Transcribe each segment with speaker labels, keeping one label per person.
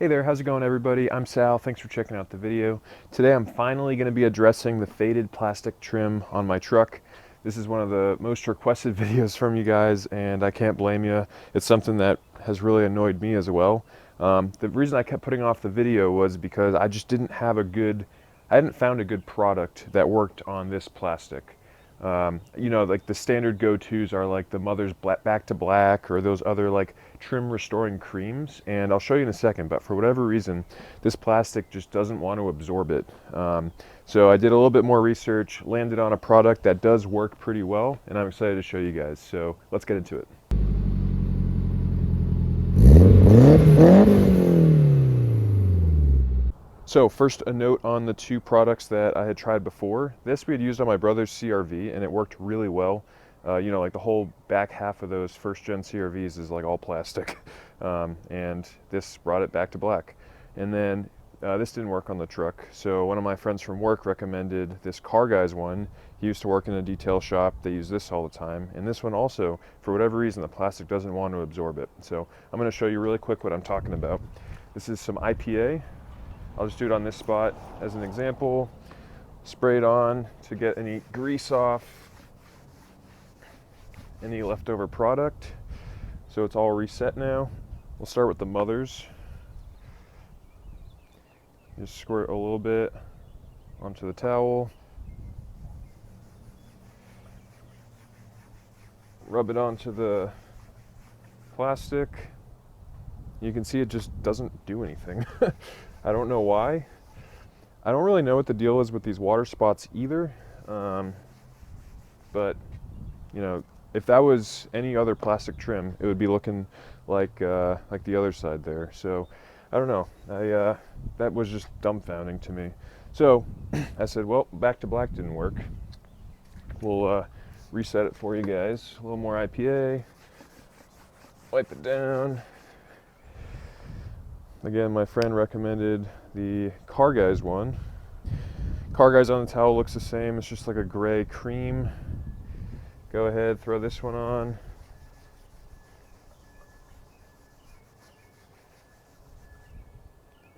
Speaker 1: Hey there, how's it going everybody? I'm Sal, thanks for checking out the video. Today I'm finally going to be addressing the faded plastic trim on my truck. This is one of the most requested videos from you guys and I can't blame you. It's something that has really annoyed me as well. The reason I kept putting off the video was because I just didn't have I hadn't found a good product that worked on this plastic. Like the standard go-tos are like the Mother's Back to Black or those other like trim restoring creams, and I'll show you in a second, but for whatever reason this plastic just doesn't want to absorb it. So I did a little bit more research, landed on a product that does work pretty well, and I'm excited to show you guys. So let's get into it. So first, a note on the two products that I had tried before. This we had used on my brother's CRV and it worked really well. Like the whole back half of those first gen CRVs is like all plastic. And this brought it back to black. And then this didn't work on the truck. So one of my friends from work recommended this Car Guys one. He used to work in a detail shop. They use this all the time. And this one also, for whatever reason, the plastic doesn't want to absorb it. So I'm gonna show you really quick what I'm talking about. This is some IPA. I'll just do it on this spot as an example. Spray it on to get any grease off, any leftover product. So it's all reset now. We'll start with the Mothers. Just squirt a little bit onto the towel. Rub it onto the plastic. You can see it just doesn't do anything. I don't know why. I don't really know what the deal is with these water spots either. But if that was any other plastic trim, it would be looking like the other side there. So I don't know. That was just dumbfounding to me. So I said, well, back to black didn't work. We'll reset it for you guys. A little more IPA. Wipe it down. Again, my friend recommended the Car Guys one. Car Guys on the towel looks the same. It's just like a gray cream. Go ahead, throw this one on.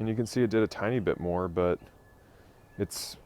Speaker 1: And you can see it did a tiny bit more, but it's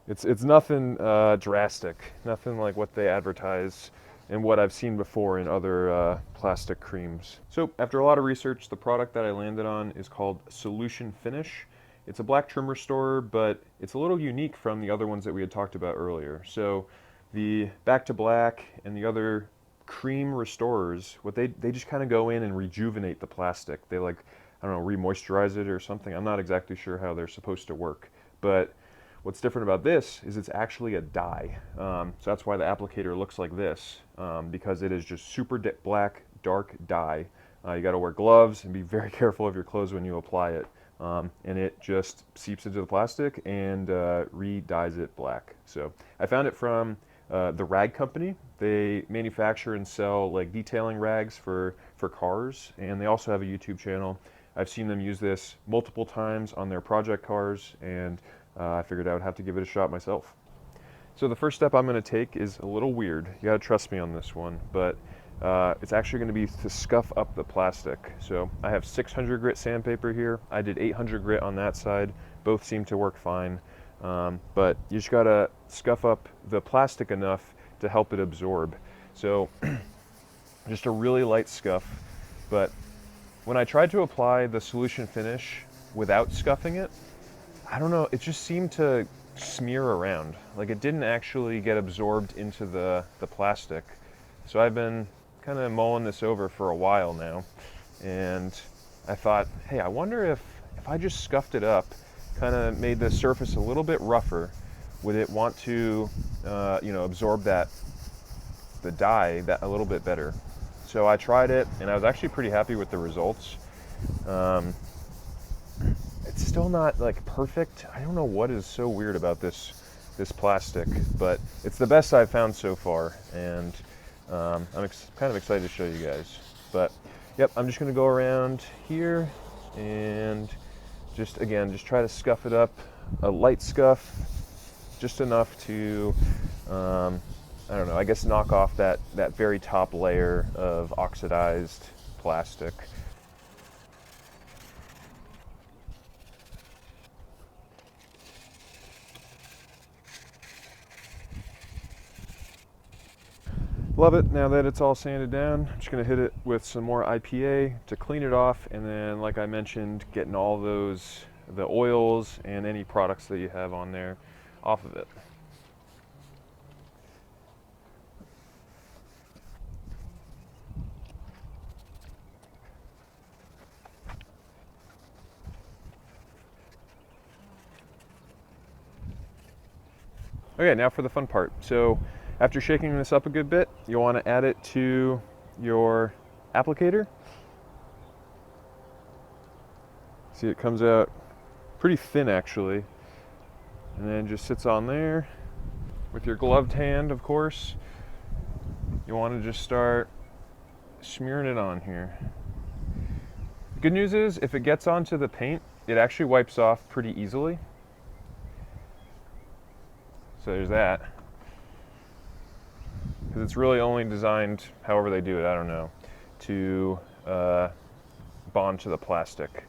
Speaker 1: it's nothing drastic. Nothing like what they advertise and what I've seen before in other plastic creams. So after a lot of research, the product that I landed on is called Solution Finish. It's a black trim restorer, but it's a little unique from the other ones that we had talked about earlier. So the Back to Black and the other cream restorers, what they just kind of go in and rejuvenate the plastic. They like, I don't know, re-moisturize it or something. I'm not exactly sure how they're supposed to work, but what's different about this is it's actually a dye. So that's why the applicator looks like this, because it is just super black, dark dye. You got to wear gloves and be very careful of your clothes when you apply it. And it just seeps into the plastic and re-dyes it black. So I found it from the rag company. They manufacture and sell like detailing rags for cars, and they also have a YouTube channel. I've seen them use this multiple times on their project cars, and I figured I would have to give it a shot myself. So the first step I'm going to take is a little weird. You got to trust me on this one, but it's actually going to be to scuff up the plastic. So I have 600 grit sandpaper here. I did 800 grit on that side. Both seem to work fine, but you just got to scuff up the plastic enough to help it absorb. So just a really light scuff. But when I tried to apply the Solution Finish without scuffing it, I don't know, it just seemed to smear around. Like it didn't actually get absorbed into the plastic. So I've been kind of mulling this over for a while now, and I thought, hey, I wonder if I just scuffed it up, kind of made the surface a little bit rougher, would it want to absorb the dye that a little bit better? So I tried it and I was actually pretty happy with the results. It's still not like perfect. I don't know what is so weird about this plastic, but it's the best I've found so far, and I'm kind of excited to show you guys. But yep, I'm just going to go around here and just try to scuff it up, a light scuff, just enough to I don't know, I guess knock off that very top layer of oxidized plastic. Love it. Now that it's all sanded down, I'm just gonna hit it with some more IPA to clean it off, and then, like I mentioned, getting all the oils and any products that you have on there off of it. Okay, now for the fun part. So after shaking this up a good bit, you'll want to add it to your applicator. See, it comes out pretty thin actually, and then just sits on there. With your gloved hand, of course, you want to just start smearing it on here. The good news is, if it gets onto the paint, it actually wipes off pretty easily. So there's that. Because it's really only designed, however they do it, I don't know, to bond to the plastic.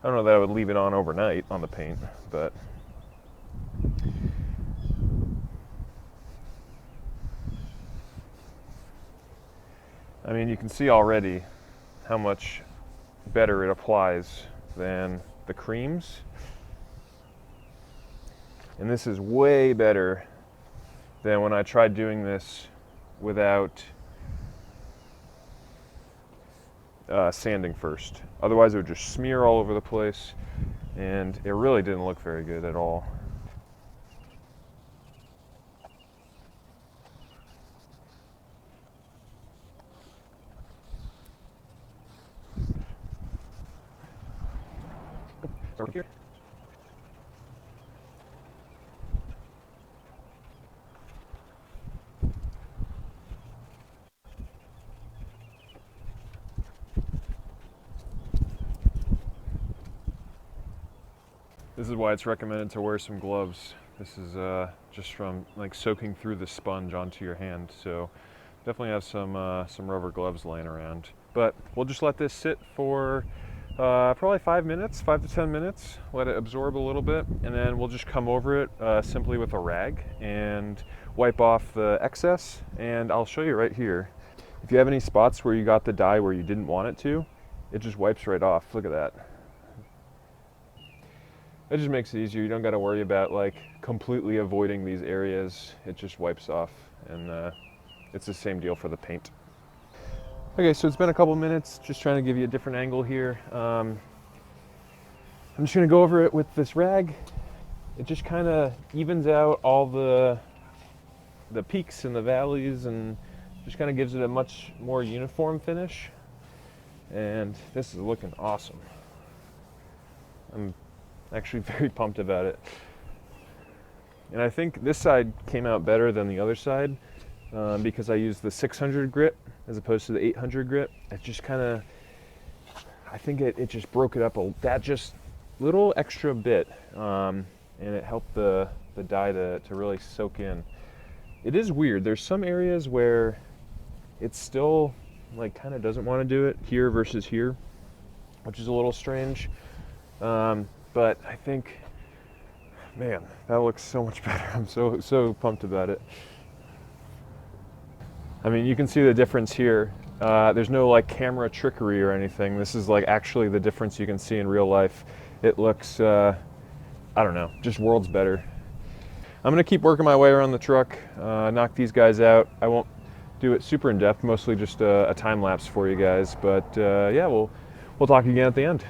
Speaker 1: I don't know that I would leave it on overnight on the paint, but I mean, you can see already how much better it applies than the creams. And this is way better than when I tried doing this without sanding first. Otherwise it would just smear all over the place, and it really didn't look very good at all. Start here. This is why it's recommended to wear some gloves. This is just from like soaking through the sponge onto your hand. So definitely have some rubber gloves laying around. But we'll just let this sit for probably 5 minutes, 5 to 10 minutes. Let it absorb a little bit, and then we'll just come over it simply with a rag and wipe off the excess. And I'll show you right here. If you have any spots where you got the dye where you didn't want it to, it just wipes right off. Look at that. It just makes it easier. You don't got to worry about like completely avoiding these areas. It just wipes off, and it's the same deal for the paint. Okay, so it's been a couple minutes, just trying to give you a different angle here. I'm just gonna go over it with this rag. It just kind of evens out all the peaks and the valleys, and just kind of gives it a much more uniform finish. And this is looking awesome. I'm actually very pumped about it. And I think this side came out better than the other side because I used the 600 grit as opposed to the 800 grit. It just kind of, I think it just broke it up that just little extra bit, and it helped the dye to really soak in. It is weird. There's some areas where it still like kind of doesn't want to do it here versus here, which is a little strange. But I think, man, that looks so much better. I'm so pumped about it. I mean, you can see the difference here. There's no like camera trickery or anything. This is like actually the difference you can see in real life. It looks, I don't know, just worlds better. I'm gonna keep working my way around the truck, knock these guys out. I won't do it super in depth, mostly just a time lapse for you guys. But yeah, we'll talk again at the end.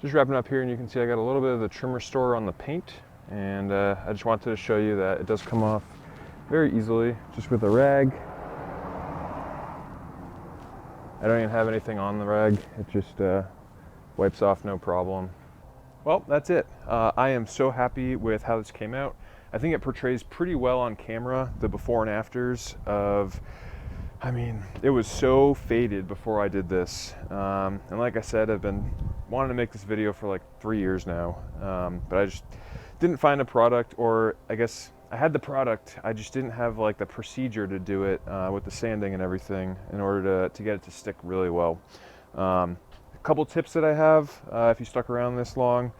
Speaker 1: just wrapping up here, and you can see I got a little bit of the trim restore on the paint, and I just wanted to show you that it does come off very easily just with a rag. I don't even have anything on the rag. It just wipes off no problem. Well, that's it. I am so happy with how this came out. I think it portrays pretty well on camera the before and afters of, I mean, it was so faded before I did this. And like I said, I've been wanting to make this video for like 3 years now, but I just didn't find a product, or I guess I had the product, I just didn't have like the procedure to do it with the sanding and everything in order to get it to stick really well. A couple tips that I have, if you stuck around this long,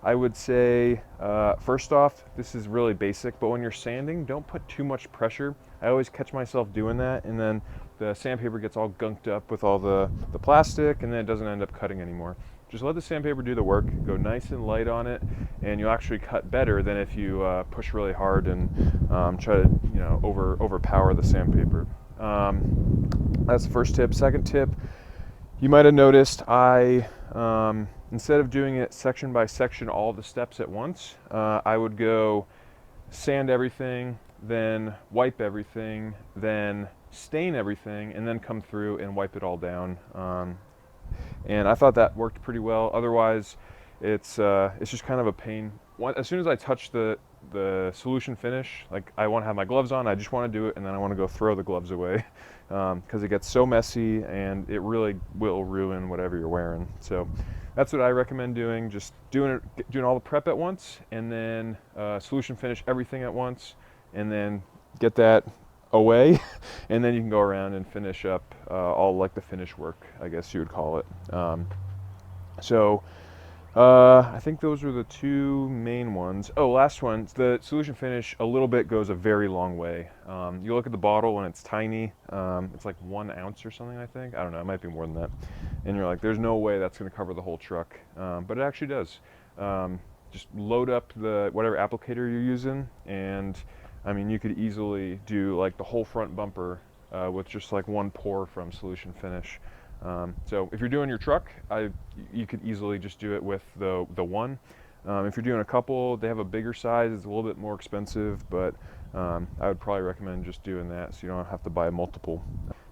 Speaker 1: I would say, first off, this is really basic, but when you're sanding, don't put too much pressure. I always catch myself doing that, and then the sandpaper gets all gunked up with all the plastic, and then it doesn't end up cutting anymore. Just let the sandpaper do the work, go nice and light on it, and you'll actually cut better than if you push really hard and try to, you know, overpower the sandpaper. That's the first tip. Second tip, you might have noticed I, instead of doing it section by section, all the steps at once, I would go sand everything, then wipe everything, then stain everything, and then come through and wipe it all down. And I thought that worked pretty well. Otherwise, it's just kind of a pain. As soon as I touch the solution finish, like I want to have my gloves on, I just want to do it, and then I want to go throw the gloves away because it gets so messy and it really will ruin whatever you're wearing. So that's what I recommend doing. Just doing all the prep at once, and then solution finish everything at once, and then get that away, and then you can go around and finish up all like the finish work, I guess you would call it. I think those were the two main ones. Oh, last one, the solution finish a little bit goes a very long way. You look at the bottle and it's tiny, it's like 1 ounce or something, I think. I don't know, it might be more than that. And you're like, there's no way that's gonna cover the whole truck, but it actually does. Just load up the whatever applicator you're using, and I mean, you could easily do like the whole front bumper with just like 1 pour from solution finish. So if you're doing your truck, you could easily just do it with the one. If you're doing a couple, they have a bigger size, it's a little bit more expensive, but I would probably recommend just doing that so you don't have to buy multiple.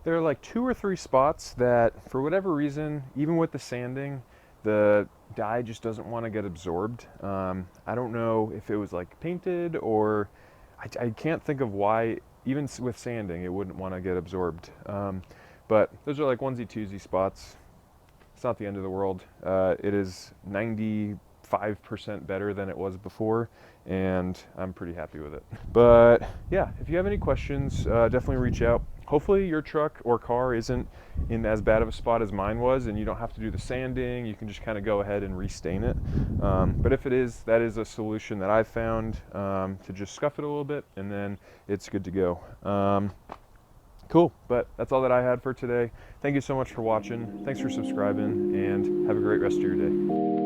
Speaker 1: There are like 2 or 3 spots that, for whatever reason, even with the sanding, the dye just doesn't want to get absorbed. I don't know if it was like painted, or I can't think of why, even with sanding, it wouldn't want to get absorbed. But those are like onesie twosie spots. It's not the end of the world. It is 95% better than it was before, and I'm pretty happy with it. But yeah, if you have any questions, definitely reach out. Hopefully your truck or car isn't in as bad of a spot as mine was, and you don't have to do the sanding. You can just kind of go ahead and restain it. But if it is, that is a solution that I've found, to just scuff it a little bit, and then it's good to go. Cool, but that's all that I had for today. Thank you so much for watching. Thanks for subscribing, and have a great rest of your day.